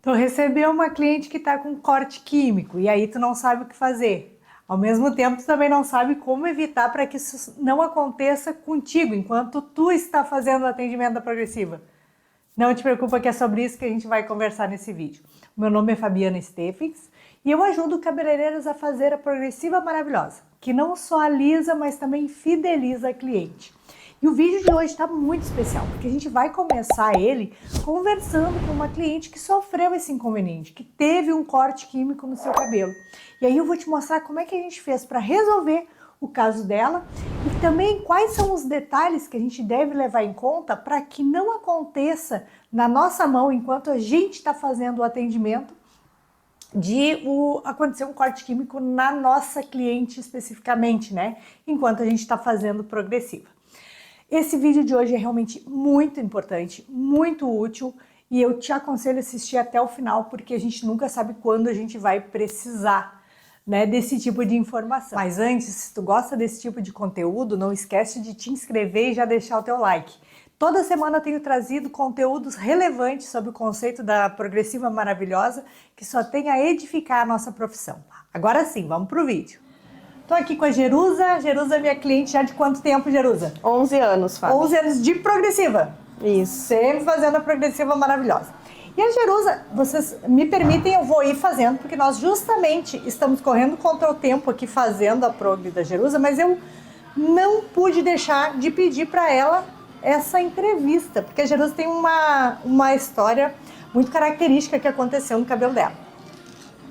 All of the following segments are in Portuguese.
Tu recebeu uma cliente que está com corte químico e aí tu não sabe o que fazer. Ao mesmo tempo, tu também não sabe como evitar para que isso não aconteça contigo enquanto tu está fazendo o atendimento da progressiva. Não te preocupa que é sobre isso que a gente vai conversar nesse vídeo. Meu nome é Fabiana Steffens e eu ajudo cabeleireiros a fazer a progressiva maravilhosa, que não só alisa, mas também fideliza a cliente. E o vídeo de hoje está muito especial, porque a gente vai começar ele conversando com uma cliente que sofreu esse inconveniente, que teve um corte químico no seu cabelo. E aí eu vou te mostrar como é que a gente fez para resolver o caso dela e também quais são os detalhes que a gente deve levar em conta para que não aconteça na nossa mão, enquanto a gente está fazendo o atendimento, de acontecer um corte químico na nossa cliente especificamente, né? Enquanto a gente está fazendo progressiva. Esse vídeo de hoje é realmente muito importante, muito útil e eu te aconselho a assistir até o final porque a gente nunca sabe quando a gente vai precisar, né, desse tipo de informação. Mas antes, se tu gosta desse tipo de conteúdo, não esquece de te inscrever e já deixar o teu like. Toda semana eu tenho trazido conteúdos relevantes sobre o conceito da progressiva maravilhosa que só tem a edificar a nossa profissão. Agora sim, vamos pro vídeo. Tô aqui com a Jerusa. Jerusa é minha cliente já de quanto tempo, Jerusa? 11 anos, Fábio. 11 anos de progressiva. Isso. Sempre fazendo a progressiva maravilhosa. E a Jerusa, vocês me permitem, eu vou ir fazendo, porque nós justamente estamos correndo contra o tempo aqui fazendo a prog da Jerusa, mas eu não pude deixar de pedir para ela essa entrevista, porque a Jerusa tem uma história muito característica que aconteceu no cabelo dela.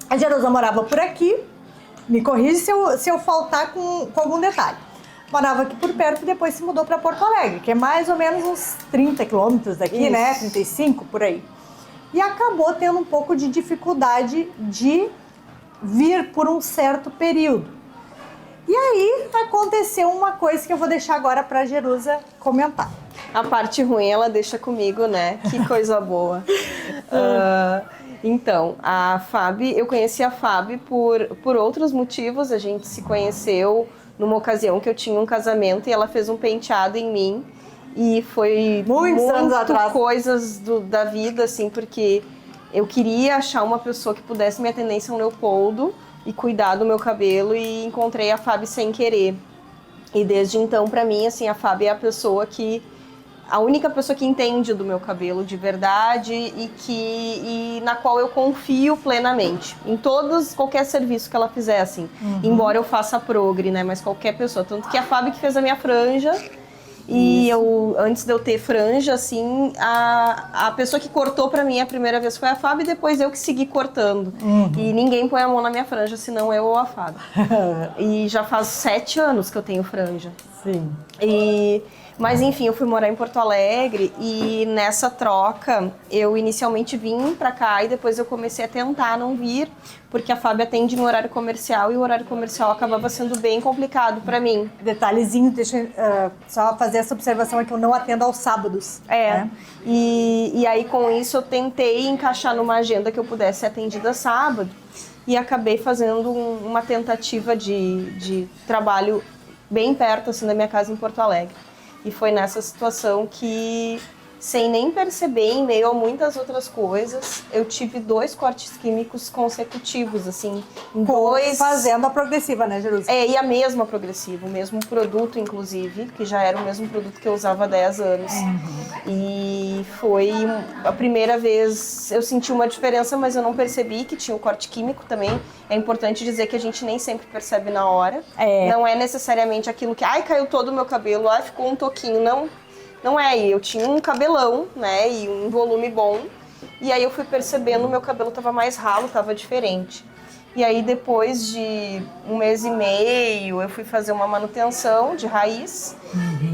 A Jerusa morava por aqui. Me corrige se eu faltar com algum detalhe. Morava aqui por perto e depois se mudou para Porto Alegre, que é mais ou menos uns 30 quilômetros daqui, Isso. né? 35, por aí. E acabou tendo um pouco de dificuldade de vir por um certo período. E aí aconteceu uma coisa que eu vou deixar agora para a Jerusa comentar. A parte ruim ela deixa comigo, né? Que coisa boa. Então, a Fábio, eu conheci a Fábio por outros motivos. A gente se conheceu numa ocasião que eu tinha um casamento e ela fez um penteado em mim. E foi Muitos anos atrás. Coisas da vida, assim, porque eu queria achar uma pessoa que pudesse me atender em São Leopoldo e cuidar do meu cabelo e encontrei a Fábio sem querer. E desde então, pra mim, assim, a Fábio é a única pessoa que entende do meu cabelo de verdade e na qual eu confio plenamente. Em qualquer serviço que ela fizer, assim. Embora eu faça progre, né? Mas qualquer pessoa. Tanto que a Fábio que fez a minha franja. E antes de eu ter franja, assim, a pessoa que cortou pra mim a primeira vez foi a Fábio e depois eu que segui cortando. E ninguém põe a mão na minha franja, senão eu ou a Fábio. E já faz 7 anos que eu tenho franja. Sim. Mas enfim, eu fui morar em Porto Alegre e nessa troca eu inicialmente vim pra cá e depois eu comecei a tentar não vir, porque a Fábio atende no horário comercial e o horário comercial acabava sendo bem complicado pra mim. Detalhezinho, deixa eu só fazer essa observação, é que eu não atendo aos sábados. Né? E aí com isso eu tentei encaixar numa agenda que eu pudesse ser atendida sábado e acabei fazendo uma tentativa de trabalho bem perto assim da minha casa em Porto Alegre. E foi nessa situação que, sem nem perceber, em meio a muitas outras coisas, eu tive 2 cortes químicos consecutivos, assim. Fazendo a progressiva, né, Jerusa? E a mesma progressiva, o mesmo produto, inclusive, que já era o mesmo produto que eu usava há 10 anos. E foi a primeira vez, eu senti uma diferença, mas eu não percebi que tinha o corte químico também. É importante dizer que a gente nem sempre percebe na hora. Não é necessariamente aquilo que, caiu todo o meu cabelo, ficou um toquinho, não é. Eu tinha um cabelão, né, e um volume bom. E aí eu fui percebendo o meu cabelo tava mais ralo, tava diferente. E aí depois de 1 mês e meio, eu fui fazer uma manutenção de raiz.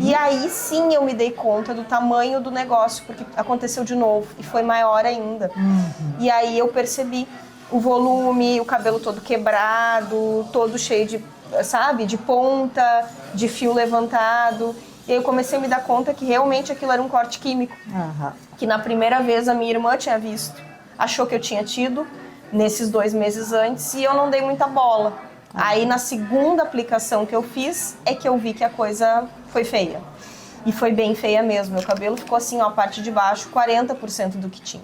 E aí sim eu me dei conta do tamanho do negócio, porque aconteceu de novo e foi maior ainda. E aí eu percebi o volume, o cabelo todo quebrado, todo cheio de ponta, de fio levantado. E aí eu comecei a me dar conta que realmente aquilo era um corte químico. Que na primeira vez a minha irmã tinha visto, achou que eu tinha tido nesses 2 meses antes e eu não dei muita bola. Aí na segunda aplicação que eu fiz é que eu vi que a coisa foi feia. E foi bem feia mesmo. Meu cabelo ficou assim, ó, a parte de baixo, 40% do que tinha.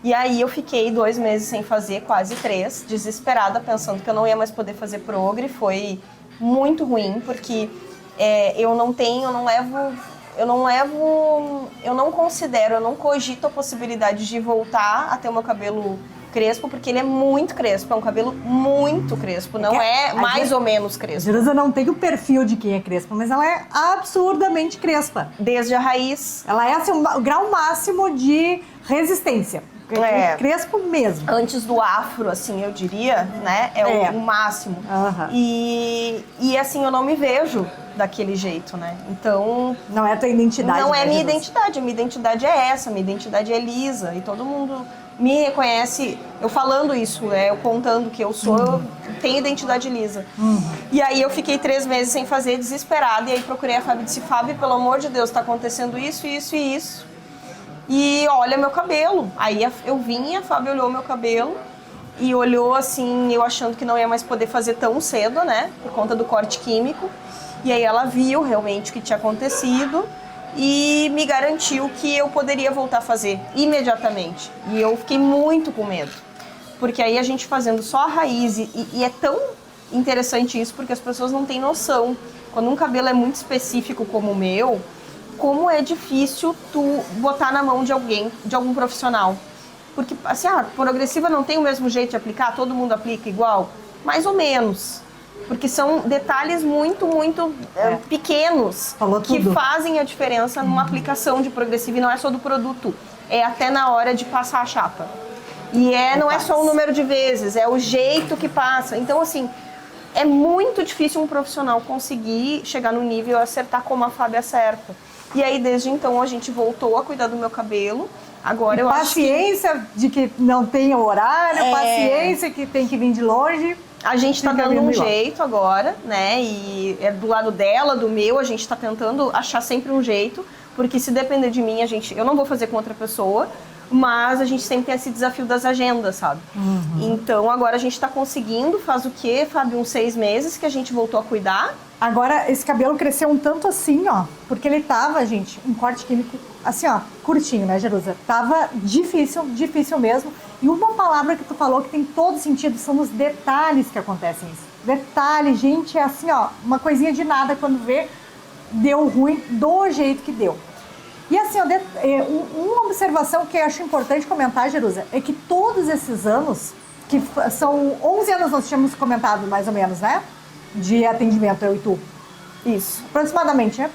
E aí eu fiquei 2 meses sem fazer, quase 3, desesperada, pensando que eu não ia mais poder fazer progre. Foi muito ruim, porque eu não considero, eu não cogito a possibilidade de voltar a ter o meu cabelo crespo, porque ele é muito crespo, é um cabelo muito crespo, não é mais ou menos crespo. A Jerusa não tem o perfil de quem é crespa, mas ela é absurdamente crespa. Desde a raiz. Ela é assim, o grau máximo de resistência. Crespo mesmo. Antes do afro, assim, eu diria, né? O máximo. Uhum. E assim, eu não me vejo daquele jeito, né? Então... Não é a tua identidade. Não é minha identidade. A minha identidade é essa. A minha identidade é lisa. E todo mundo me reconhece, eu falando isso, eu contando que eu sou, eu tenho identidade lisa. E aí eu fiquei 3 meses sem fazer, desesperada. E aí procurei a Fábio e disse, Fábio, pelo amor de Deus, tá acontecendo isso, isso e isso. E olha meu cabelo. Aí eu vim, a Fábio olhou meu cabelo e olhou assim, eu achando que não ia mais poder fazer tão cedo, né? Por conta do corte químico. E aí ela viu realmente o que tinha acontecido e me garantiu que eu poderia voltar a fazer imediatamente. E eu fiquei muito com medo. Porque aí a gente fazendo só a raiz, e é tão interessante isso porque as pessoas não têm noção. Quando um cabelo é muito específico como o meu, como é difícil tu botar na mão de alguém, de algum profissional. Porque, assim, progressiva não tem o mesmo jeito de aplicar, todo mundo aplica igual? Mais ou menos. Porque são detalhes muito, muito pequenos que fazem a diferença numa aplicação de progressiva, e não é só do produto, é até na hora de passar a chapa. E não é só o número de vezes, é o jeito que passa. Então, assim, é muito difícil um profissional conseguir chegar no nível e acertar como a Fábio acerta. E aí, desde então, a gente voltou a cuidar do meu cabelo. Agora eu acho que... Paciência de que não tem horário, paciência que tem que vir de longe. A gente tá dando um jeito agora, né? E é do lado dela, do meu, a gente tá tentando achar sempre um jeito. Porque se depender de mim, eu não vou fazer com outra pessoa. Mas a gente sempre tem esse desafio das agendas, sabe? Então agora a gente tá conseguindo, faz o quê, Fábio? Uns 6 meses que a gente voltou a cuidar. Agora esse cabelo cresceu um tanto assim, ó, porque ele tava, gente, um corte químico assim, ó, curtinho, né, Jerusa? Tava difícil, difícil mesmo. E uma palavra que tu falou que tem todo sentido são os detalhes que acontecem isso. Detalhe, gente, é assim, ó, uma coisinha de nada quando vê, deu ruim do jeito que deu. E assim, uma observação que eu acho importante comentar, Jerusa, é que todos esses anos, que são 11 anos nós tínhamos comentado mais ou menos, né? De atendimento, eu e tu. Isso. Aproximadamente, né?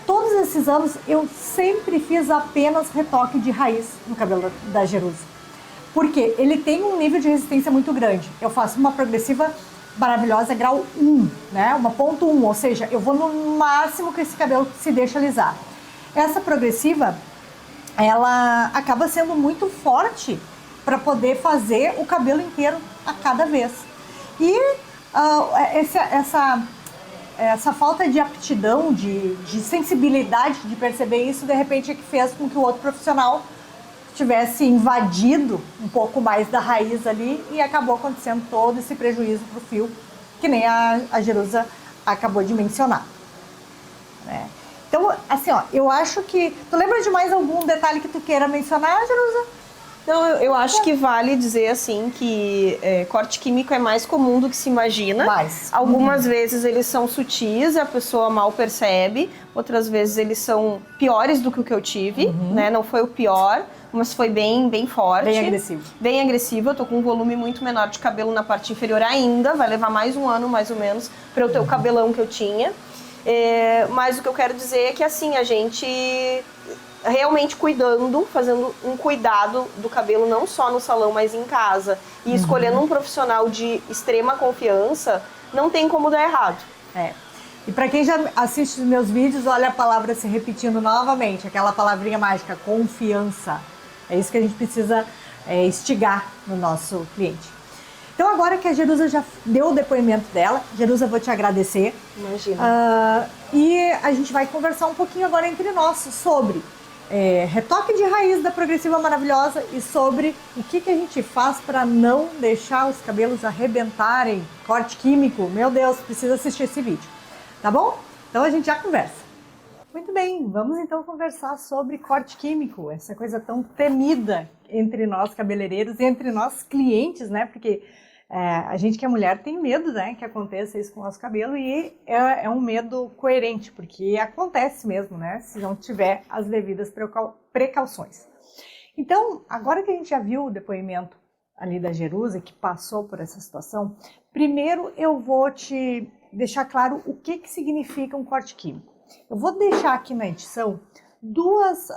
Todos esses anos eu sempre fiz apenas retoque de raiz no cabelo da Jerusa. Porque ele tem um nível de resistência muito grande. Eu faço uma progressiva maravilhosa grau 1, né? Uma ponto 1, ou seja, eu vou no máximo que esse cabelo se deixa alisar. Essa progressiva, ela acaba sendo muito forte para poder fazer o cabelo inteiro a cada vez. E essa falta de aptidão, de sensibilidade de perceber isso, de repente é que fez com que o outro profissional tivesse invadido um pouco mais da raiz ali e acabou acontecendo todo esse prejuízo para o fio, que nem a Jerusa acabou de mencionar, né? Então, assim, ó, eu acho que... Tu lembra de mais algum detalhe que tu queira mencionar, Jerusa? Não, eu acho que vale dizer, assim, que corte químico é mais comum do que se imagina. Algumas vezes eles são sutis, a pessoa mal percebe. Outras vezes eles são piores do que o que eu tive, né? Não foi o pior, mas foi bem, bem forte. Bem agressivo. Bem agressivo. Eu tô com um volume muito menor de cabelo na parte inferior ainda. Vai levar mais um ano, mais ou menos, para eu ter o cabelão que eu tinha. Mas o que eu quero dizer é que, assim, a gente realmente cuidando, fazendo um cuidado do cabelo não só no salão, mas em casa, e escolhendo um profissional de extrema confiança, não tem como dar errado. E para quem já assiste os meus vídeos, olha a palavra se repetindo novamente, aquela palavrinha mágica, confiança. É isso que a gente precisa instigar no nosso cliente. Então agora que a Jerusa já deu o depoimento dela, Jerusa, vou te agradecer. Imagina. E a gente vai conversar um pouquinho agora entre nós sobre retoque de raiz da Progressiva Maravilhosa e sobre o que a gente faz para não deixar os cabelos arrebentarem. Corte químico, meu Deus, precisa assistir esse vídeo, tá bom? Então a gente já conversa. Muito bem, vamos então conversar sobre corte químico, essa coisa tão temida entre nós cabeleireiros, entre nós clientes, né? Porque a gente que é mulher tem medo, né, que aconteça isso com o nosso cabelo e é um medo coerente, porque acontece mesmo, né, se não tiver as devidas precauções. Então, agora que a gente já viu o depoimento ali da Jerusa, que passou por essa situação, primeiro eu vou te deixar claro o que significa um corte químico. Eu vou deixar aqui na edição dois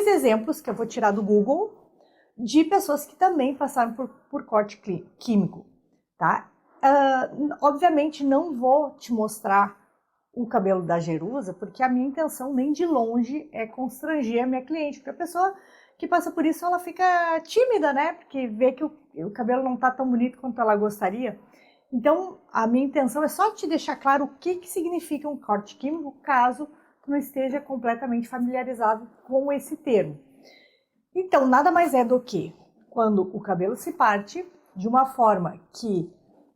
exemplos que eu vou tirar do Google de pessoas que também passaram por corte químico, tá? Obviamente não vou te mostrar o cabelo da Jerusa, porque a minha intenção nem de longe é constranger a minha cliente, porque a pessoa que passa por isso, ela fica tímida, né? Porque vê que o cabelo não tá tão bonito quanto ela gostaria. Então, a minha intenção é só te deixar claro o que significa um corte químico, caso tu não esteja completamente familiarizado com esse termo. Então, nada mais é do que quando o cabelo se parte de uma forma que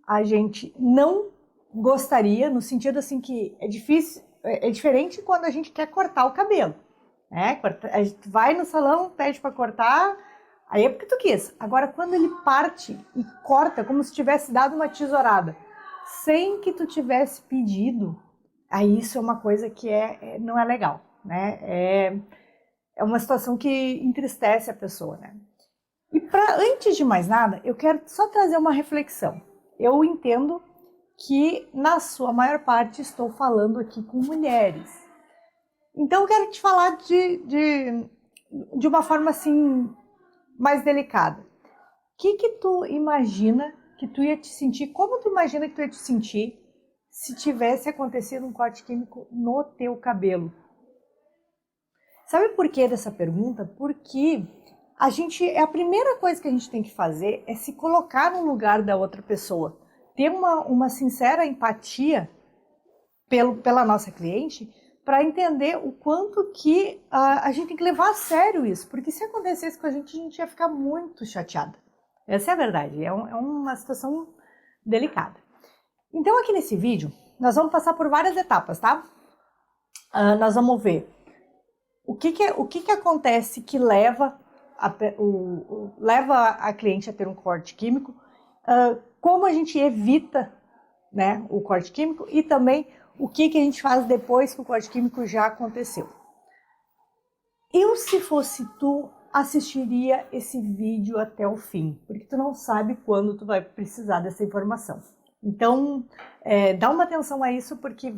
a gente não gostaria, no sentido assim que é difícil, é diferente quando a gente quer cortar o cabelo, né? A gente vai no salão, pede para cortar, aí é porque tu quis. Agora, quando ele parte e corta como se tivesse dado uma tesourada, sem que tu tivesse pedido, aí isso é uma coisa que não é legal, né? É uma situação que entristece a pessoa, né? E antes de mais nada, eu quero só trazer uma reflexão. Eu entendo que, na sua maior parte, estou falando aqui com mulheres. Então, eu quero te falar de uma forma, assim, mais delicada. O que tu imagina que tu ia te sentir, como tu imagina que tu ia te sentir se tivesse acontecido um corte químico no teu cabelo? Sabe por que dessa pergunta? Porque a primeira coisa que a gente tem que fazer é se colocar no lugar da outra pessoa. Ter uma sincera empatia pela nossa cliente para entender o quanto que a gente tem que levar a sério isso. Porque se acontecesse com a gente ia ficar muito chateada. Essa é a verdade, é uma situação delicada. Então aqui nesse vídeo, nós vamos passar por várias etapas, tá? Nós vamos ver o que acontece que leva a cliente a ter um corte químico, como a gente evita, né, o corte químico e também o que a gente faz depois que o corte químico já aconteceu. Eu, se fosse tu, assistiria esse vídeo até o fim, porque tu não sabe quando tu vai precisar dessa informação. Então, dá uma atenção a isso porque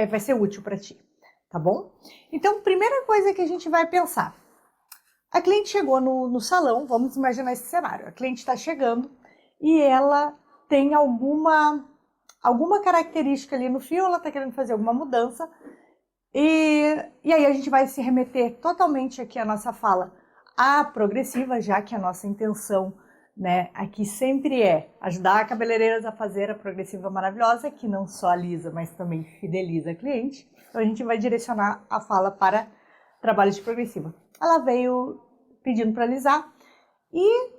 vai ser útil para ti. Tá bom? Então, primeira coisa que a gente vai pensar. A cliente chegou no salão, vamos imaginar esse cenário. A cliente está chegando e ela tem alguma característica ali no fio, ela está querendo fazer alguma mudança. E aí a gente vai se remeter totalmente aqui a nossa fala à progressiva, já que a nossa intenção, né, aqui sempre é ajudar cabeleireiras a fazer a progressiva maravilhosa, que não só alisa, mas também fideliza a cliente. Então a gente vai direcionar a fala para trabalho de progressiva. Ela veio pedindo para alisar e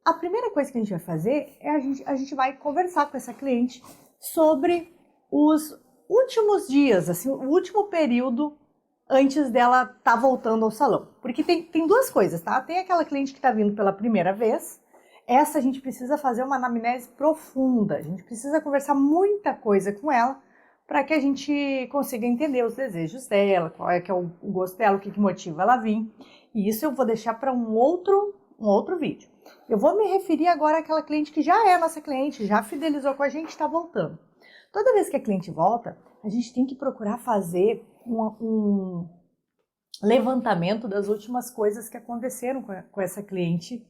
a primeira coisa que a gente vai fazer é a gente vai conversar com essa cliente sobre os últimos dias, assim, o último período antes dela estar voltando ao salão. Porque tem duas coisas, tá? Tem aquela cliente que está vindo pela primeira vez. Essa a gente precisa fazer uma anamnese profunda. A gente precisa conversar muita coisa com ela para que a gente consiga entender os desejos dela, qual é que é o gosto dela, o que motiva ela a vir. E isso eu vou deixar para um outro vídeo. Eu vou me referir agora àquela cliente que já é nossa cliente, já fidelizou com a gente e está voltando. Toda vez que a cliente volta, a gente tem que procurar fazer um levantamento das últimas coisas que aconteceram com essa cliente,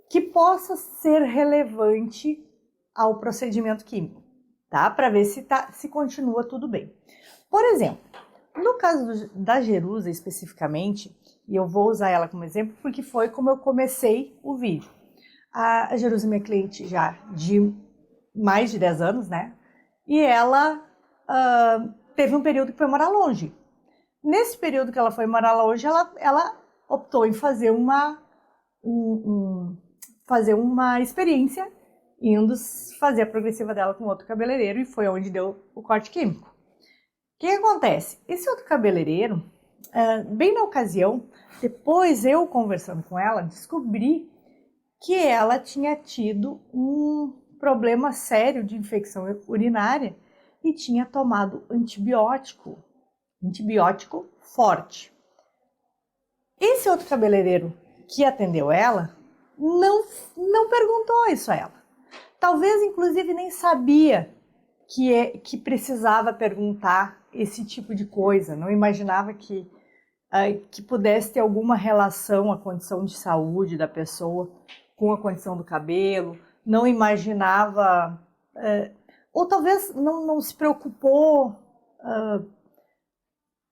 que possa ser relevante ao procedimento químico, tá? Para ver se continua tudo bem. Por exemplo, no caso da Jerusa especificamente, e eu vou usar ela como exemplo porque foi como eu comecei o vídeo. A Jerusa é minha cliente já de mais de 10 anos, né? E ela teve um período que foi morar longe. Nesse período que ela foi morar longe, ela optou em fazer uma experiência indo fazer a progressiva dela com outro cabeleireiro e foi onde deu o corte químico. que acontece? Esse outro cabeleireiro, bem na ocasião, depois eu conversando com ela, descobri que ela tinha tido um problema sério de infecção urinária e tinha tomado antibiótico forte. Esse outro cabeleireiro que atendeu ela não perguntou isso a ela. Talvez, inclusive, nem sabia que precisava perguntar esse tipo de coisa. Não imaginava que pudesse ter alguma relação a condição de saúde da pessoa com a condição do cabelo. Não imaginava, ou talvez não se preocupou,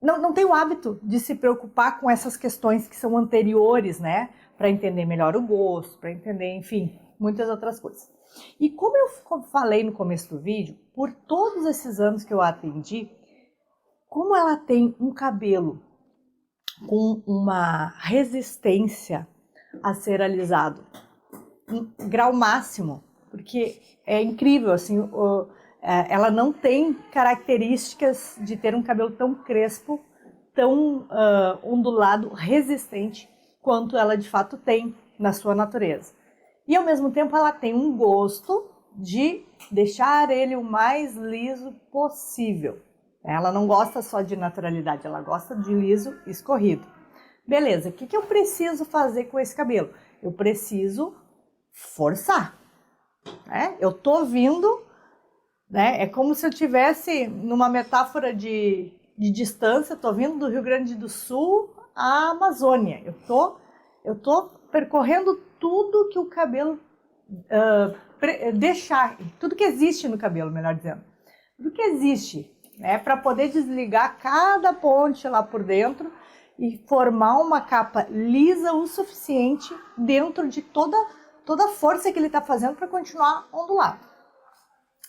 não tem o hábito de se preocupar com essas questões que são anteriores, né? Para entender melhor o gosto, para entender, enfim, muitas outras coisas. E como eu falei no começo do vídeo, por todos esses anos que eu a atendi, como ela tem um cabelo com uma resistência a ser alisado, em grau máximo, porque é incrível, assim, ela não tem características de ter um cabelo tão crespo, tão ondulado, resistente, quanto ela de fato tem na sua natureza. E ao mesmo tempo ela tem um gosto de deixar ele o mais liso possível. Ela não gosta só de naturalidade, ela gosta de liso escorrido. Beleza, o que eu preciso fazer com esse cabelo? Eu preciso forçar. Né? Eu tô vindo, né? É como se eu tivesse, numa metáfora de distância, tô vindo do Rio Grande do Sul à Amazônia. Eu tô percorrendo tudo que o cabelo deixar, tudo que existe no cabelo, melhor dizendo. Tudo que existe, né? Para poder desligar cada ponte lá por dentro e formar uma capa lisa o suficiente dentro de toda a força que ele está fazendo para continuar ondulado.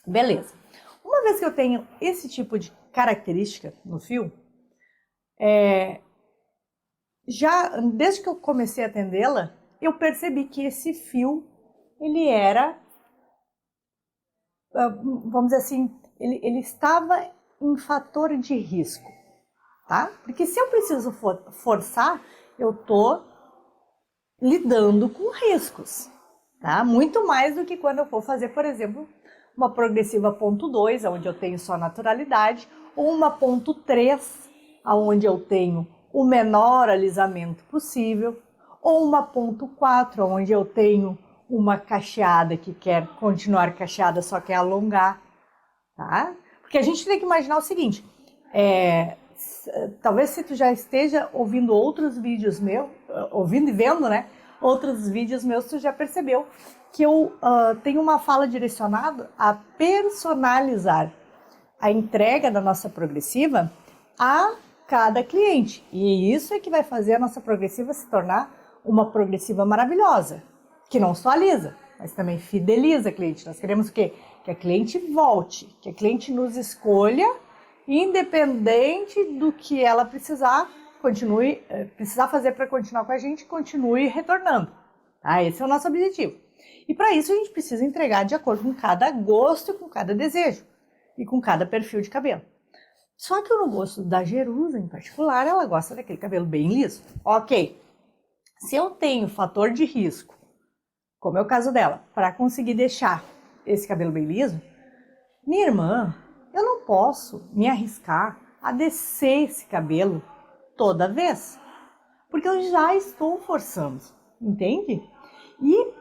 Beleza. Uma vez que eu tenho esse tipo de característica no fio, já desde que eu comecei a atendê-la, eu percebi que esse fio, ele era, vamos dizer assim, ele estava em fator de risco, tá? Porque se eu preciso forçar, eu tô lidando com riscos, tá? Muito mais do que quando eu for fazer, por exemplo, uma progressiva ponto 2, onde eu tenho só naturalidade, ou uma ponto 3, onde eu tenho o menor alisamento possível, ou uma ponto 4, onde eu tenho uma cacheada que quer continuar cacheada, só quer alongar, tá? Porque a gente tem que imaginar o seguinte, talvez se tu já esteja ouvindo outros vídeos meus, ouvindo e vendo, né, outros vídeos meus, tu já percebeu que eu tenho uma fala direcionada a personalizar a entrega da nossa progressiva a cada cliente. E isso é que vai fazer a nossa progressiva se tornar uma progressiva maravilhosa, que não só alisa, mas também fideliza a cliente. Nós queremos o quê? Que a cliente volte, que a cliente nos escolha, independente do que ela precisar fazer para continuar com a gente, continue retornando. Tá? Esse é o nosso objetivo. E para isso a gente precisa entregar de acordo com cada gosto, com cada desejo e com cada perfil de cabelo. Só que no gosto da Jerusa, em particular, ela gosta daquele cabelo bem liso. Ok, se eu tenho fator de risco, como é o caso dela, para conseguir deixar esse cabelo bem liso, minha irmã, eu não posso me arriscar a descer esse cabelo toda vez, porque eu já estou forçando, entende? E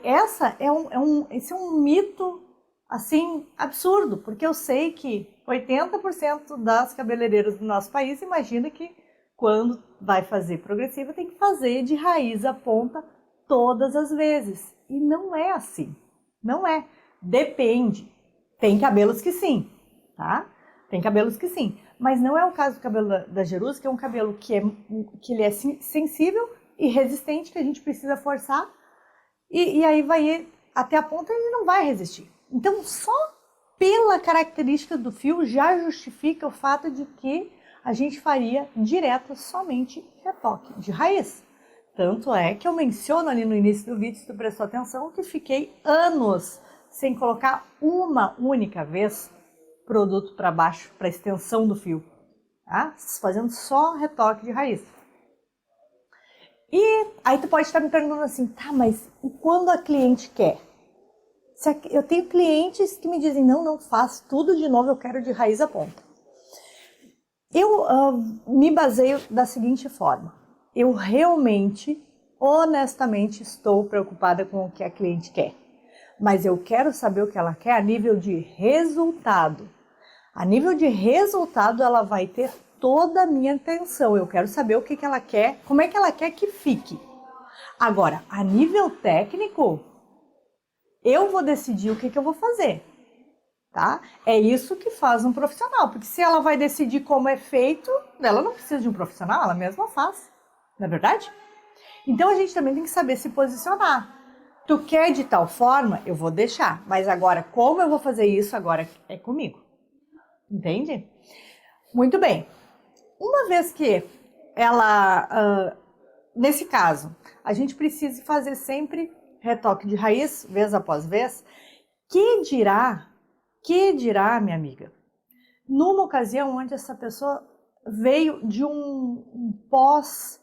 esse é um mito, assim, absurdo, porque eu sei que 80% das cabeleireiras do nosso país imagina que quando vai fazer progressiva tem que fazer de raiz a ponta todas as vezes. E não é assim, não é. Depende. Tem cabelos que sim, tá? Tem cabelos que sim, mas não é o caso do cabelo da Jerusa, que é um cabelo que ele é sensível e resistente, que a gente precisa forçar, e aí vai ir até a ponta e ele não vai resistir. Então, só pela característica do fio já justifica o fato de que a gente faria direto somente retoque de raiz. Tanto é que eu menciono ali no início do vídeo, se tu prestou atenção, que fiquei anos sem colocar uma única vez produto para baixo, para extensão do fio, tá? Fazendo só retoque de raiz. E aí tu pode estar me perguntando assim, tá, mas e quando a cliente quer? Eu tenho clientes que me dizem, não, faço tudo de novo, eu quero de raiz a ponta. Eu me baseio da seguinte forma, eu realmente, honestamente, estou preocupada com o que a cliente quer, mas eu quero saber o que ela quer a nível de resultado. A nível de resultado, ela vai ter toda a minha atenção. Eu quero saber o que ela quer, como é que ela quer que fique. Agora, a nível técnico, eu vou decidir o que eu vou fazer, tá? É isso que faz um profissional, porque se ela vai decidir como é feito, ela não precisa de um profissional, ela mesma faz, não é verdade? Então, a gente também tem que saber se posicionar. Tu quer de tal forma, eu vou deixar, mas agora, como eu vou fazer isso, agora é comigo. Entende? Muito bem. Uma vez que ela, nesse caso, a gente precisa fazer sempre retoque de raiz, vez após vez, que dirá, minha amiga, numa ocasião onde essa pessoa veio de um pós,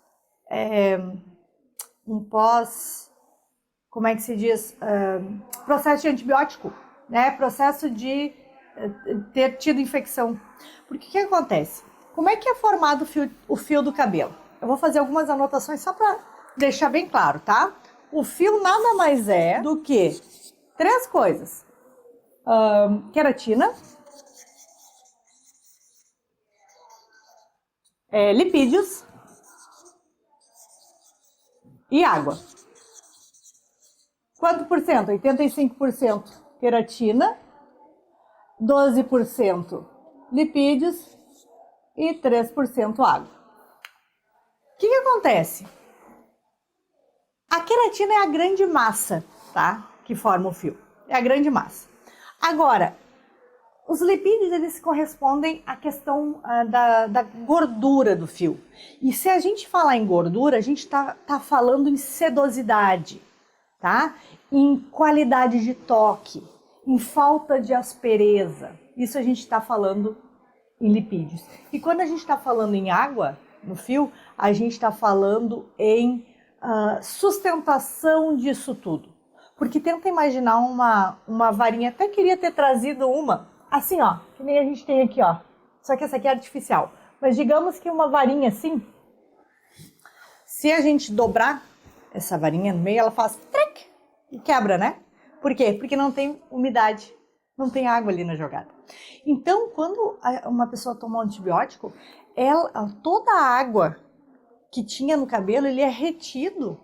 como é que se diz, processo de antibiótico, né? Processo de ter tido infecção. Porque o que acontece? Como é que é formado o fio do cabelo? Eu vou fazer algumas anotações só para deixar bem claro, tá? O fio nada mais é do que 3 coisas. Queratina, lipídios e água. Quanto por cento? 85% queratina, 12% lipídios e 3% água. O que acontece? A queratina é a grande massa, tá? Que forma o fio. É a grande massa. Agora, os lipídios, eles correspondem à questão da gordura do fio. E se a gente falar em gordura, a gente tá falando em sedosidade, tá? Em qualidade de toque, em falta de aspereza. Isso a gente está falando em lipídios. E quando a gente está falando em água no fio, a gente está falando em sustentação disso tudo. Porque tenta imaginar uma varinha, até queria ter trazido uma, assim ó, que nem a gente tem aqui ó, só que essa aqui é artificial. Mas digamos que uma varinha assim, se a gente dobrar essa varinha no meio, ela faz trec e quebra, né? Por quê? Porque não tem umidade, não tem água ali na jogada. Então, quando uma pessoa toma um antibiótico, toda a água que tinha no cabelo, ele é retido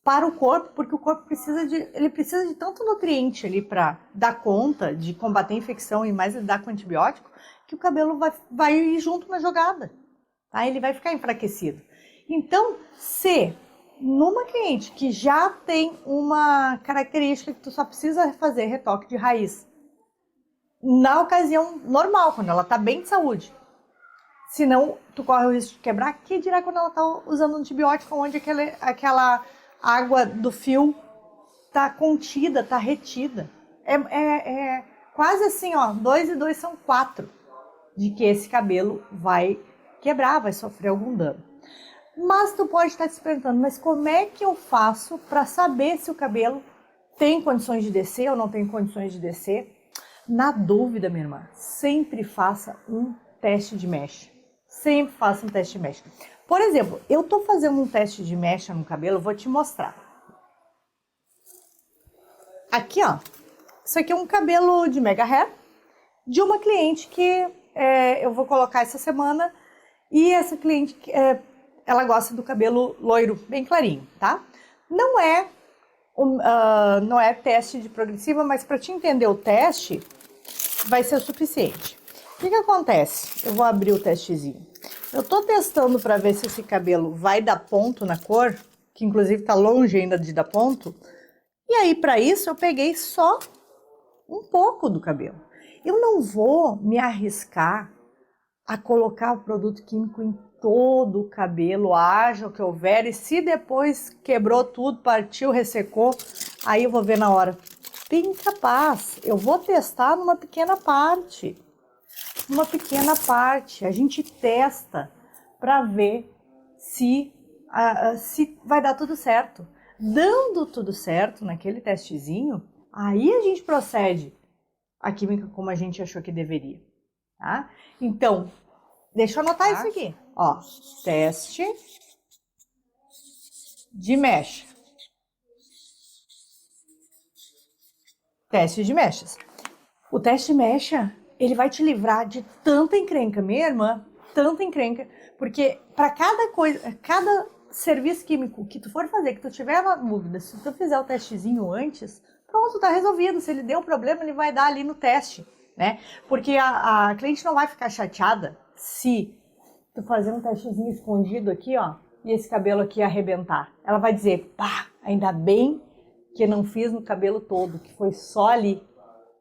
para o corpo, porque o corpo precisa de tanto nutriente ali para dar conta de combater a infecção e mais lidar com antibiótico, que o cabelo vai ir junto na jogada, tá? Ele vai ficar enfraquecido. Então, se numa cliente que já tem uma característica que tu só precisa fazer retoque de raiz, na ocasião normal, quando ela está bem de saúde, senão tu corre o risco de quebrar, que dirá quando ela está usando antibiótico, onde aquela água do fio está contida, está retida. É quase assim, ó, 2 e 2 são 4, de que esse cabelo vai quebrar, vai sofrer algum dano. Mas tu pode estar se perguntando, mas como é que eu faço para saber se o cabelo tem condições de descer ou não tem condições de descer? Na dúvida, minha irmã, sempre faça um teste de mecha. Sempre faça um teste de mecha. Por exemplo, eu tô fazendo um teste de mecha no cabelo, vou te mostrar. Aqui, ó, isso aqui é um cabelo de mega hair de uma cliente que eu vou colocar essa semana, e essa cliente, ela gosta do cabelo loiro, bem clarinho, tá? Não é teste de progressiva, mas para te entender o teste, vai ser o suficiente. O que acontece? Eu vou abrir o testezinho. Eu tô testando para ver se esse cabelo vai dar ponto na cor, que inclusive tá longe ainda de dar ponto. E aí, para isso, eu peguei só um pouco do cabelo. Eu não vou me arriscar a colocar o produto químico em todo o cabelo, haja o que houver, e se depois quebrou tudo, partiu, ressecou, aí eu vou ver na hora. bem capaz. Eu vou testar numa pequena parte. Uma pequena parte. A gente testa para ver se vai dar tudo certo. Dando tudo certo naquele testezinho, aí a gente procede a química como a gente achou que deveria, tá? Então, deixa eu anotar isso aqui. Ó, teste de mecha. Teste de mechas. O teste de mecha, ele vai te livrar de tanta encrenca, minha irmã, tanta encrenca, porque para cada coisa, cada serviço químico que tu for fazer, que tu tiver uma dúvida, se tu fizer o testezinho antes, pronto, tá resolvido. Se ele deu problema, ele vai dar ali no teste, né? Porque a cliente não vai ficar chateada se tu fazer um testezinho escondido aqui, ó, e esse cabelo aqui arrebentar. Ela vai dizer, pá, ainda bem que eu não fiz no cabelo todo, que foi só ali,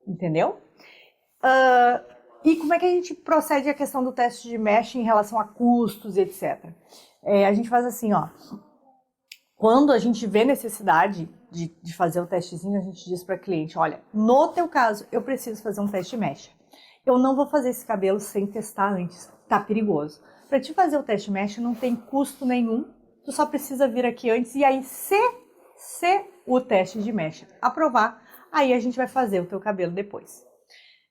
entendeu? E como é que a gente procede a questão do teste de mecha em relação a custos, etc. A gente faz assim, ó, quando a gente vê necessidade de fazer o testezinho, a gente diz para a cliente, olha, no teu caso, eu preciso fazer um teste de mecha. Eu não vou fazer esse cabelo sem testar antes, tá perigoso. Para te fazer o teste de mecha não tem custo nenhum, tu só precisa vir aqui antes e aí se o teste de mecha aprovar, aí a gente vai fazer o teu cabelo depois.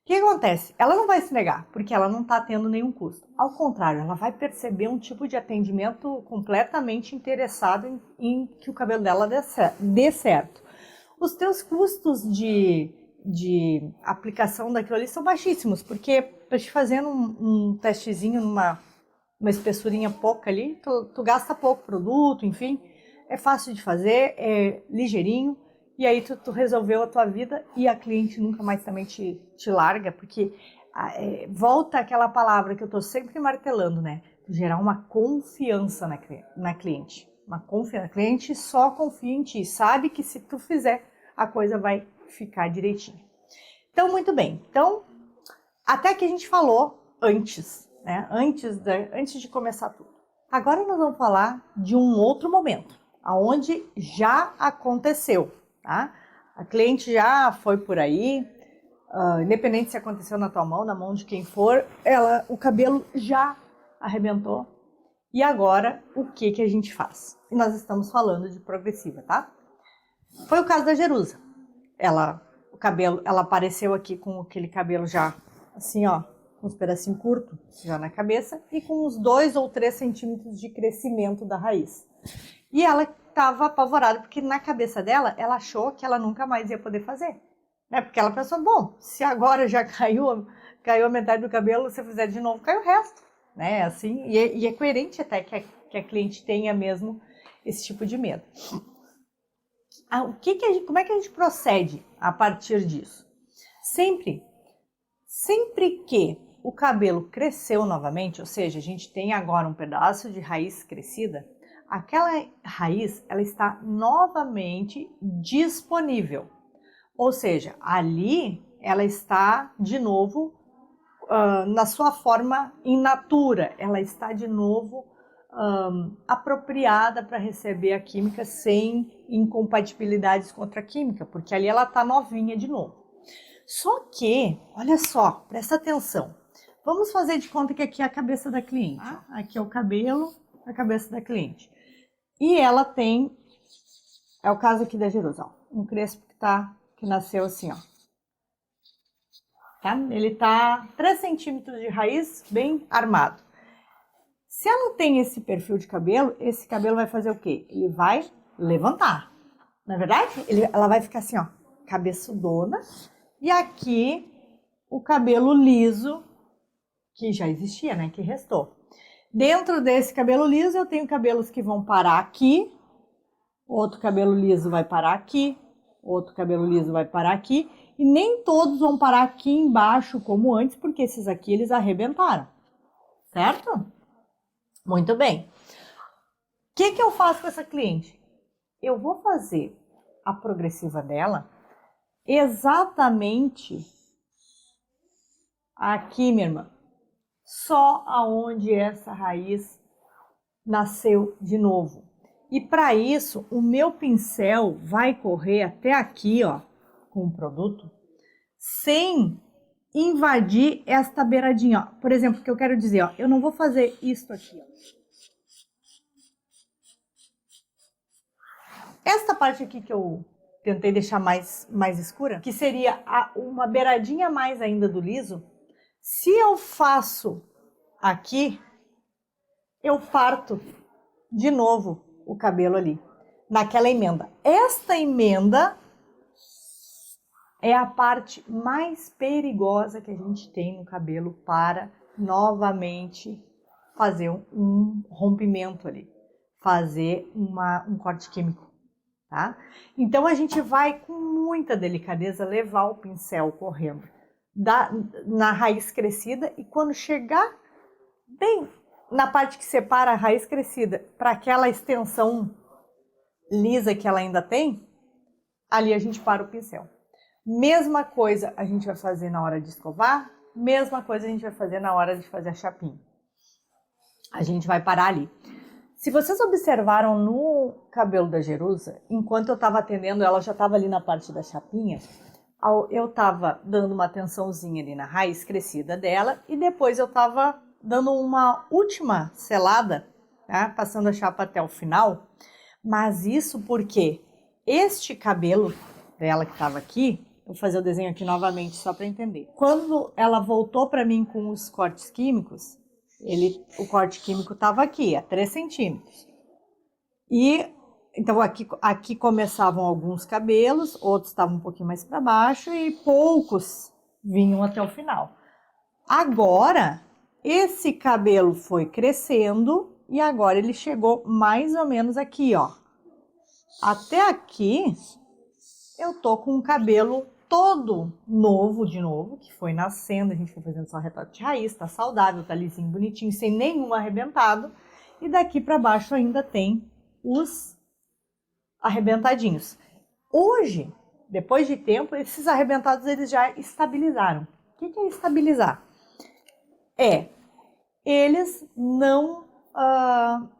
O que acontece? Ela não vai se negar, porque ela não está tendo nenhum custo. Ao contrário, ela vai perceber um tipo de atendimento completamente interessado em que o cabelo dela dê certo. Os teus custos de aplicação daquilo ali são baixíssimos, porque para te fazer um testezinho numa espessurinha pouca ali, tu gasta pouco produto, enfim, é fácil de fazer, é ligeirinho. E aí tu resolveu a tua vida e a cliente nunca mais também te larga, porque volta aquela palavra que eu tô sempre martelando, né? Gerar uma confiança na cliente. Uma confiança. A cliente só confia em ti, sabe que se tu fizer, a coisa vai ficar direitinho. Então, muito bem. Então, até que a gente falou antes, né? Antes de começar tudo. Agora nós vamos falar de um outro momento, aonde já aconteceu. Tá? A cliente já foi por aí, independente se aconteceu na tua mão, na mão de quem for, o cabelo já arrebentou. E agora, o que a gente faz? E nós estamos falando de progressiva, tá? Foi o caso da Jerusa. Ela apareceu aqui com aquele cabelo já, assim, ó, com uns pedacinhos curtos, já na cabeça, e com uns 2 ou 3 centímetros de crescimento da raiz. E ela estava apavorada, porque na cabeça dela, ela achou que ela nunca mais ia poder fazer. Né? Porque ela pensou, bom, se agora já caiu a metade do cabelo, se eu fizer de novo, cai o resto. Né? Assim, e é coerente até que a cliente tenha mesmo esse tipo de medo. Como é que a gente procede a partir disso? Sempre que o cabelo cresceu novamente, ou seja, a gente tem agora um pedaço de raiz crescida, aquela raiz ela está novamente disponível. Ou seja, ali ela está de novo na sua forma in natura, ela está de novo apropriada para receber a química sem incompatibilidades com outra química, porque ali ela está novinha de novo. Só que, olha só, presta atenção, vamos fazer de conta que aqui é a cabeça da cliente, aqui é o cabelo, a cabeça da cliente. E ela tem, é o caso aqui da Jerusa, um crespo que nasceu assim, ó. Tá? Ele tá 3 centímetros de raiz, bem armado. Se ela tem esse perfil de cabelo, esse cabelo vai fazer o quê? Ele vai levantar. Na verdade, ela vai ficar assim, ó, cabeçudona. E aqui, o cabelo liso, que já existia, né, que restou. Dentro desse cabelo liso, eu tenho cabelos que vão parar aqui, outro cabelo liso vai parar aqui, outro cabelo liso vai parar aqui, e nem todos vão parar aqui embaixo como antes, porque esses aqui eles arrebentaram, certo? Muito bem. O que eu faço com essa cliente? Eu vou fazer a progressiva dela exatamente aqui, minha irmã. Só aonde essa raiz nasceu de novo. E para isso, o meu pincel vai correr até aqui, ó, com o produto sem invadir esta beiradinha. Ó. Por exemplo, o que eu quero dizer, ó, eu não vou fazer isto aqui. Ó. Esta parte aqui que eu tentei deixar mais escura, que seria uma beiradinha a mais ainda do liso, se eu faço aqui, eu parto de novo o cabelo ali, naquela emenda. Esta emenda é a parte mais perigosa que a gente tem no cabelo para novamente fazer um rompimento ali, fazer um corte químico. Tá? Então a gente vai com muita delicadeza levar o pincel correndo na raiz crescida e quando chegar bem na parte que separa a raiz crescida para aquela extensão lisa que ela ainda tem, ali a gente para o pincel. Mesma coisa a gente vai fazer na hora de escovar, mesma coisa a gente vai fazer na hora de fazer a chapinha. A gente vai parar ali. Se vocês observaram no cabelo da Jerusa, enquanto eu estava atendendo, ela já estava ali na parte da chapinha, eu estava dando uma atençãozinha ali na raiz crescida dela e depois eu estava dando uma última selada, tá? Passando a chapa até o final, mas isso porque este cabelo dela que estava aqui, vou fazer o desenho aqui novamente só para entender. Quando ela voltou para mim com os cortes químicos, o corte químico estava aqui, a 3 centímetros. E então aqui começavam alguns cabelos, outros estavam um pouquinho mais para baixo e poucos vinham até o final. Agora, esse cabelo foi crescendo e agora ele chegou mais ou menos aqui, ó. Até aqui, eu tô com um cabelo todo novo de novo, que foi nascendo, a gente foi fazendo só retoque de raiz, tá saudável, tá lisinho, bonitinho, sem nenhum arrebentado. E daqui para baixo ainda tem os arrebentadinhos. Hoje, depois de tempo, esses arrebentados eles já estabilizaram. O que é estabilizar? Eles não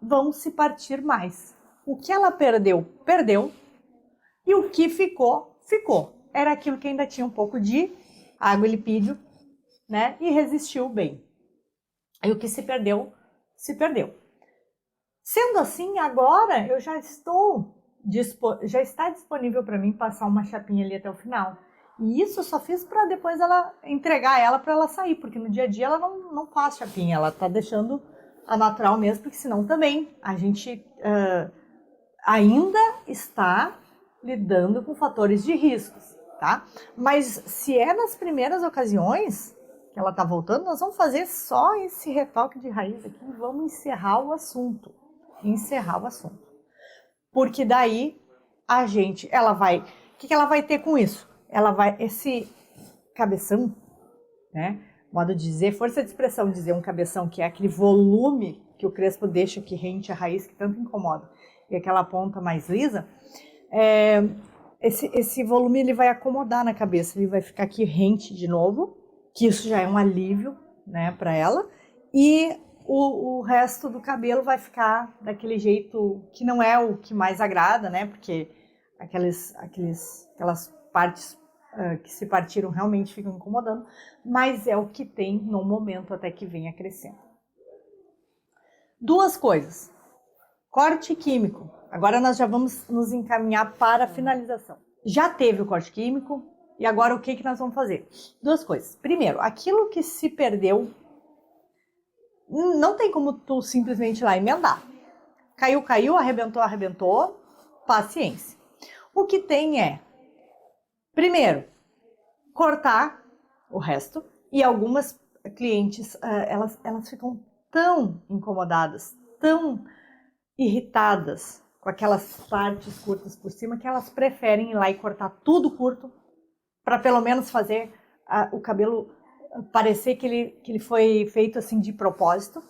vão se partir mais. O que ela perdeu, perdeu. E o que ficou, ficou. Era aquilo que ainda tinha um pouco de água e lipídio, né? E resistiu bem. E o que se perdeu, se perdeu. Sendo assim, agora eu já está disponível para mim passar uma chapinha ali até o final. E isso eu só fiz para depois ela entregar ela para ela sair, porque no dia a dia ela não faz chapinha, ela tá deixando a natural mesmo, porque senão também a gente ainda está lidando com fatores de riscos, tá? Mas se é nas primeiras ocasiões que ela tá voltando, nós vamos fazer só esse retoque de raiz aqui e vamos encerrar o assunto. Porque daí ela vai, o que ela vai ter com isso? Ela vai, esse cabeção, né? Modo de dizer, força de expressão, dizer um cabeção, que é aquele volume que o crespo deixa que rente a raiz, que tanto incomoda, e aquela ponta mais lisa, esse volume ele vai acomodar na cabeça, ele vai ficar aqui rente de novo, que isso já é um alívio, né, para ela, e o resto do cabelo vai ficar daquele jeito que não é o que mais agrada, né, porque aquelas partes que se partiram realmente ficam incomodando, mas é o que tem no momento até que venha crescendo. Duas coisas. Corte químico. Agora nós já vamos nos encaminhar para a finalização. Já teve o corte químico e agora o que nós vamos fazer? Duas coisas. Primeiro, aquilo que se perdeu, não tem como tu simplesmente ir lá emendar. Caiu, arrebentou, paciência. O que tem é, primeiro, cortar o resto, e algumas clientes, elas ficam tão incomodadas, tão irritadas com aquelas partes curtas por cima, que elas preferem ir lá e cortar tudo curto, para pelo menos fazer o cabelo parecer que ele foi feito assim de propósito,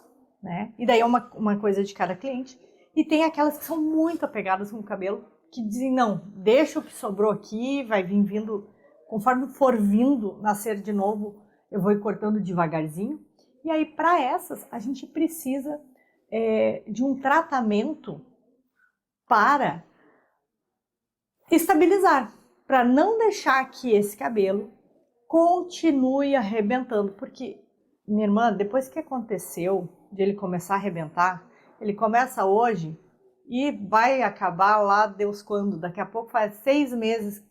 né? E daí é uma coisa de cada cliente. E tem aquelas que são muito apegadas com o cabelo, que dizem, não, deixa o que sobrou aqui, vai vindo, conforme for vindo nascer de novo, eu vou ir cortando devagarzinho. E aí, para essas, a gente precisa de um tratamento para estabilizar, para não deixar que esse cabelo continue arrebentando, porque, minha irmã, depois que aconteceu de ele começar a arrebentar, ele começa hoje e vai acabar lá Deus quando, daqui a pouco faz 6 meses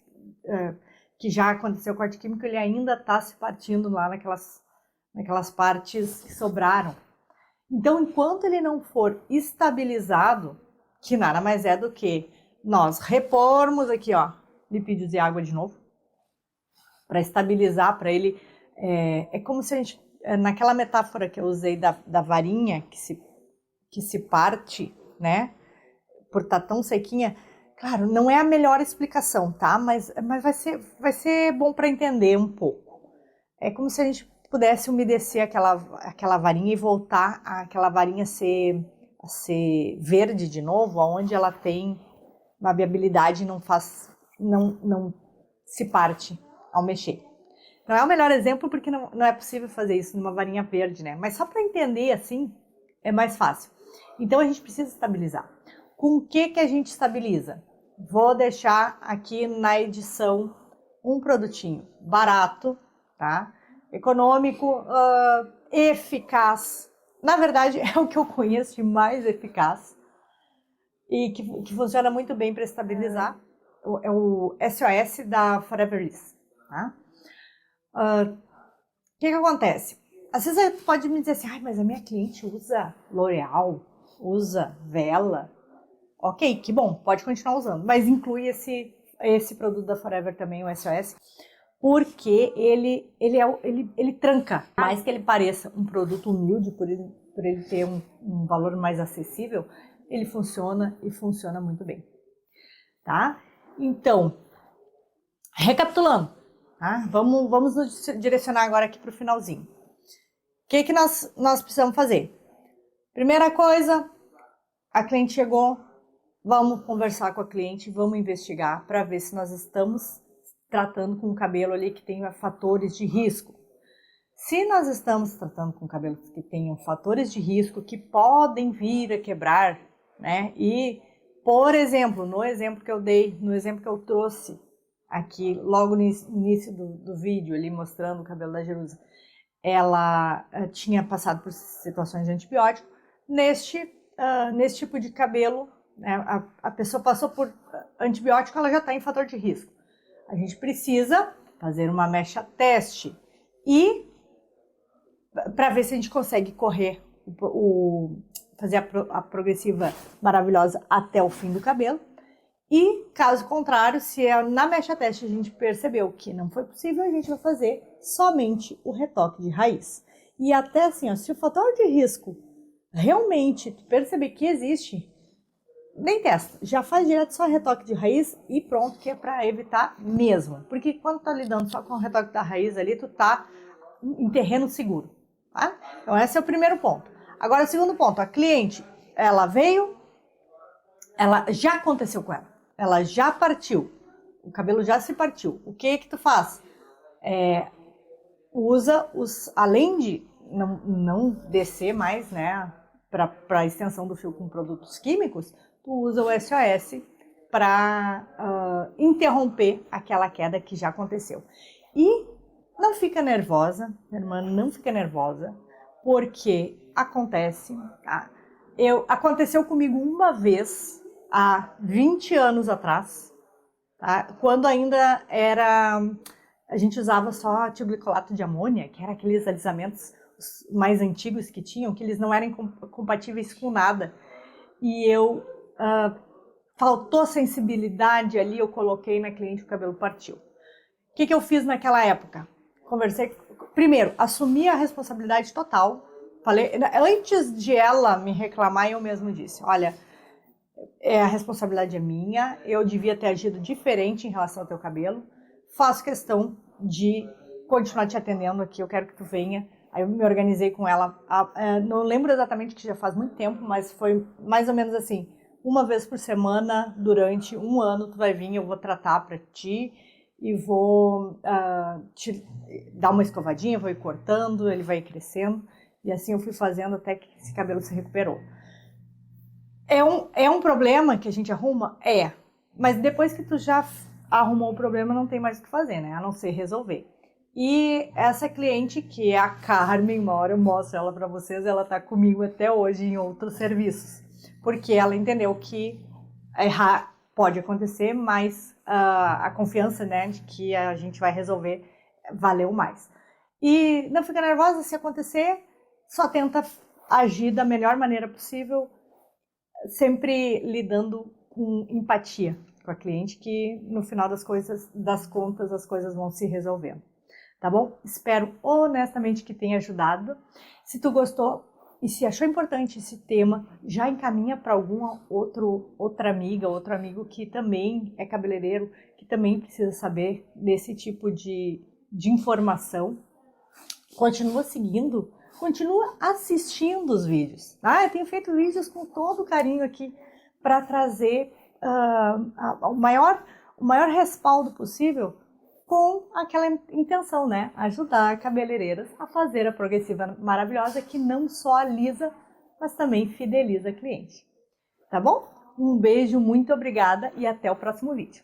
que já aconteceu o corte químico, ele ainda está se partindo lá naquelas partes que sobraram. Então, enquanto ele não for estabilizado, que nada mais é do que nós repormos aqui, ó, lipídios e água de novo, para estabilizar, para ele, é como se a gente, naquela metáfora que eu usei da varinha que se parte, né, por estar tão sequinha, claro, não é a melhor explicação, tá, mas vai ser bom para entender um pouco. É como se a gente pudesse umedecer aquela varinha e voltar aquela varinha a ser verde de novo, onde ela tem uma viabilidade e não se parte ao mexer. Não é o melhor exemplo porque não é possível fazer isso numa varinha verde, né? Mas só para entender assim é mais fácil. Então a gente precisa estabilizar. Com o que a gente estabiliza? Vou deixar aqui na edição um produtinho barato, tá? Econômico, eficaz. Na verdade, é o que eu conheço de mais eficaz e que funciona muito bem para estabilizar. É o SOS da Forever Ease. Tá? O que acontece? Às vezes você pode me dizer assim, mas a minha cliente usa L'Oréal, usa Vela. Ok, que bom, pode continuar usando, mas inclui esse produto da Forever também, o SOS, porque ele tranca. Mais que ele pareça um produto humilde, por ele ter um valor mais acessível, ele funciona e funciona muito bem. Tá? Então, recapitulando, tá? Vamos nos direcionar agora aqui para o finalzinho. O que nós precisamos fazer? Primeira coisa, a cliente chegou, vamos conversar com a cliente, vamos investigar para ver se nós estamos tratando com um cabelo ali que tenha fatores de risco. Se nós estamos tratando com cabelos que tenham fatores de risco que podem vir a quebrar, né? E, por exemplo, no exemplo que eu dei, no exemplo que eu trouxe aqui, logo no início do vídeo, ali mostrando o cabelo da Jerusa, ela tinha passado por situações de antibiótico. Nesse tipo de cabelo, né, a pessoa passou por antibiótico, ela já está em fator de risco. A gente precisa fazer uma mecha teste e para ver se a gente consegue correr, fazer a progressiva maravilhosa até o fim do cabelo. E, caso contrário, se na mecha teste a gente percebeu que não foi possível, a gente vai fazer somente o retoque de raiz. E até assim, se o fator de risco realmente perceber que existe, nem testa, já faz direto só retoque de raiz e pronto, que é para evitar mesmo. Porque quando tá lidando só com o retoque da raiz ali, tu tá em terreno seguro, tá? Então esse é o primeiro ponto. Agora o segundo ponto, a cliente, ela veio, ela já aconteceu com ela já partiu, o cabelo já se partiu. O que tu faz? Usa além de não descer mais, né, para a extensão do fio com produtos químicos, tu usa o SOS para interromper aquela queda que já aconteceu. E não fica nervosa, minha irmã, não fica nervosa, porque acontece, tá? Aconteceu comigo uma vez, há 20 anos atrás, tá? Quando ainda a gente usava só tioglicolato de amônia, que era aqueles alisamentos mais antigos que tinham, que eles não eram compatíveis com nada. E faltou sensibilidade ali, eu coloquei na cliente, o cabelo partiu. O que eu fiz naquela época? Conversei, primeiro, assumi a responsabilidade total. Falei, antes de ela me reclamar, eu mesmo disse, olha, a responsabilidade é minha, eu devia ter agido diferente em relação ao teu cabelo, faço questão de continuar te atendendo aqui, eu quero que tu venha. Aí eu me organizei com ela, não lembro exatamente, que já faz muito tempo, mas foi mais ou menos assim, uma vez por semana, durante um ano, tu vai vir, eu vou tratar pra ti e vou te dar uma escovadinha, vou ir cortando, ele vai crescendo, e assim eu fui fazendo até que esse cabelo se recuperou. É um problema que a gente arruma? Mas depois que tu já arrumou o problema, não tem mais o que fazer, né? A não ser resolver. E essa cliente, que é a Carmen, uma hora eu mostro ela para vocês, ela tá comigo até hoje em outros serviços, porque ela entendeu que errar pode acontecer, mas a confiança, né, de que a gente vai resolver valeu mais. E não fica nervosa se acontecer, só tenta agir da melhor maneira possível, sempre lidando com empatia com a cliente, que no final das contas as coisas vão se resolvendo. Tá bom? Espero honestamente que tenha ajudado. Se tu gostou e se achou importante esse tema, já encaminha para alguma outra amiga, outro amigo que também é cabeleireiro, que também precisa saber desse tipo de informação. Continua seguindo, continua assistindo os vídeos. Eu tenho feito vídeos com todo carinho aqui para trazer o maior respaldo possível, com aquela intenção, né? Ajudar cabeleireiras a fazer a progressiva maravilhosa, que não só alisa, mas também fideliza a cliente. Tá bom? Um beijo, muito obrigada e até o próximo vídeo.